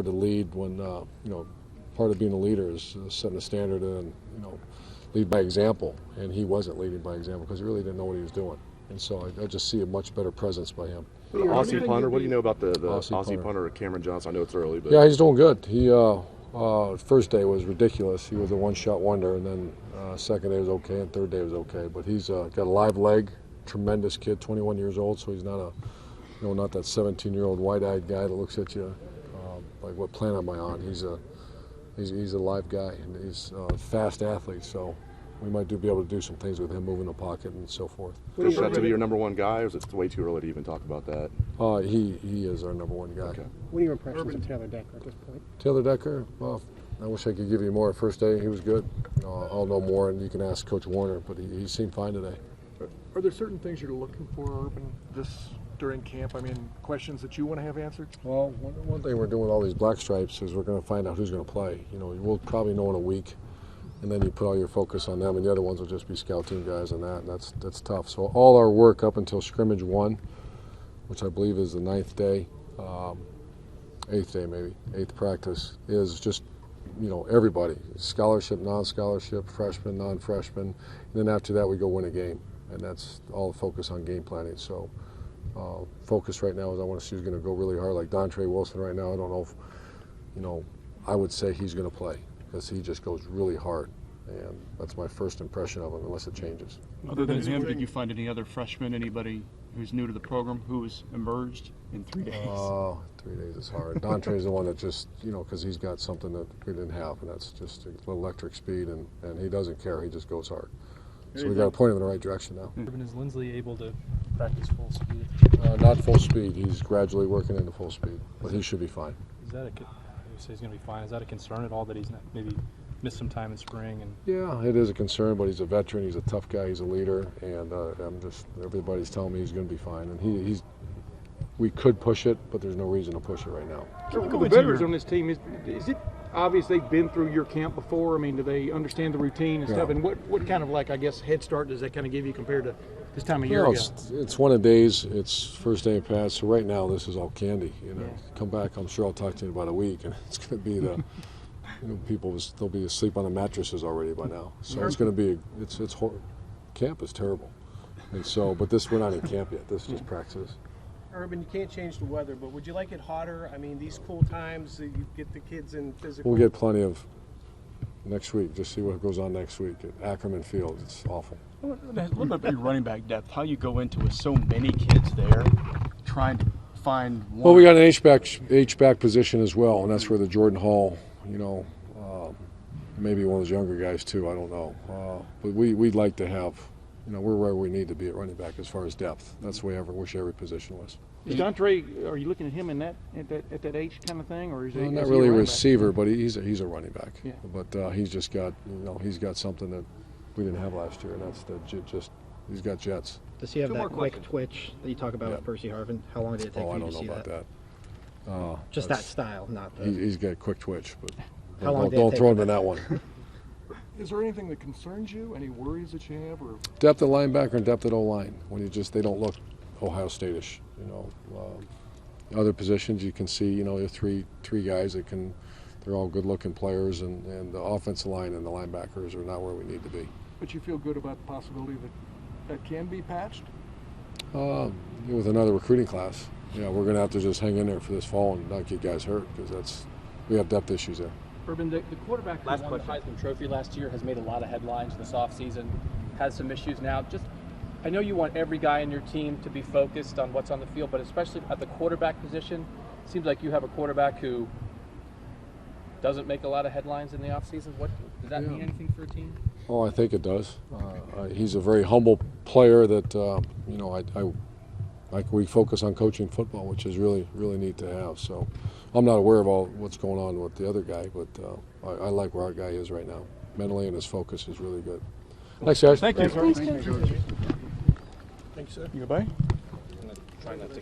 to lead when, part of being a leader is setting a standard and, lead by example. And he wasn't leading by example because he really didn't know what he was doing. And so I just see a much better presence by him. The Aussie punter, what do you know about the Aussie punter, Cameron Johnson? I know it's early, but yeah, he's doing good. He first day was ridiculous. He was a one-shot wonder, and then second day was okay, and third day was okay. But he's got a live leg, tremendous kid, 21 years old. So he's not not that 17-year-old wide-eyed guy that looks at you like, what planet am I on? He's a live guy, and he's a fast athlete. So we might be able to do some things with him, moving the pocket and so forth. Is that to be your number one guy, or is it way too early to even talk about that? He is our number one guy. Okay. What are your impressions of Taylor Decker at this point? Taylor Decker, well, I wish I could give you more. First day, he was good. I'll know more, and you can ask Coach Warner, but he seemed fine today. Are there certain things you're looking for, Urban, during camp? I mean, questions that you want to have answered? Well, one thing we're doing with all these black stripes is we're going to find out who's going to play. We'll probably know in a week, and then you put all your focus on them, and the other ones will just be scout team guys and that, and that's tough. So all our work up until scrimmage 1, which I believe is the 9th day, 8th day maybe, 8th practice, is just, everybody, scholarship, non-scholarship, freshman, non-freshman, and then after that we go win a game, and that's all the focus on game planning. So focus right now is I want to see who's going to go really hard, like Dontre Wilson right now. I don't know if, I would say he's going to play because he just goes really hard, and that's my first impression of him unless it changes. Other than him, did you find any other freshmen, anybody who's new to the program who has emerged in 3 days? 3 days is hard. Dontre's the one that just, because he's got something that we didn't have, and that's just a little electric speed, and he doesn't care. He just goes hard. So we got to point him in the right direction now. Urban, is Lindsley able to practice full speed? Not full speed. He's gradually working into full speed, but he should be fine. Is that you say he's going to be fine? Is that a concern at all that he's not maybe missed some time in spring? And yeah, it is a concern, but he's a veteran. He's a tough guy. He's a leader, and everybody's telling me he's going to be fine. And we could push it, but there's no reason to push it right now. The veterans on this team, is it obvious they've been through your camp before? I mean, do they understand the routine and stuff? And what kind of, head start does that kind of give you compared to this time of year ago? It's one of the days. It's first day of pass. So right now, this is all candy. Come back. I'm sure I'll talk to you in about a week, and it's going to be the they'll be asleep on the mattresses already by now. So it's going to be camp is terrible, and so but we're not in camp yet. This is just practice. Urban, you can't change the weather, but would you like it hotter? I mean, these cool times, you get the kids in physical. We'll get plenty of next week. Just see what goes on next week at Ackerman Field. It's awful. A little bit about your running back depth. How you go into with so many kids there, trying to find one. Well, we got an H-back position as well, and that's where the Jordan Hall, maybe one of those younger guys too. I don't know, but we'd like to have. We're where we need to be at running back as far as depth. That's the way I wish every position was. Is Dontre, are you looking at him in at that age kind of thing, or is he not really a receiver, but he's a running back. Yeah. But he's just got he's got something that we didn't have last year, and that's he's got jets. Does he have that quick twitch that you talk about with Percy Harvin? How long did it take for you to see that? I don't know about that. Just that style, not the. He's got a quick twitch, but How long don't throw him in that one. Is there anything that concerns you? Any worries that you have? Or depth at linebacker and depth at O-line. When they don't look Ohio State-ish. Other positions you can see. There are three guys that can. They're all good-looking players, and the offensive line and the linebackers are not where we need to be. But you feel good about the possibility that can be patched? With another recruiting class, we're going to have to just hang in there for this fall and not get guys hurt because we have depth issues there. Urban, the quarterback who won the Heisman Trophy last year has made a lot of headlines this offseason, has some issues now. I know you want every guy in your team to be focused on what's on the field, but especially at the quarterback position, it seems like you have a quarterback who doesn't make a lot of headlines in the offseason. Does that mean anything for a team? Oh, I think it does. He's a very humble player that, we focus on coaching football, which is really, really neat to have. So I'm not aware of all what's going on with the other guy, but I like where our guy is right now. Mentally, and his focus is really good. Thanks, guys. Thank you. Thanks, sir. Thanks, sir. You goodbye. Try not to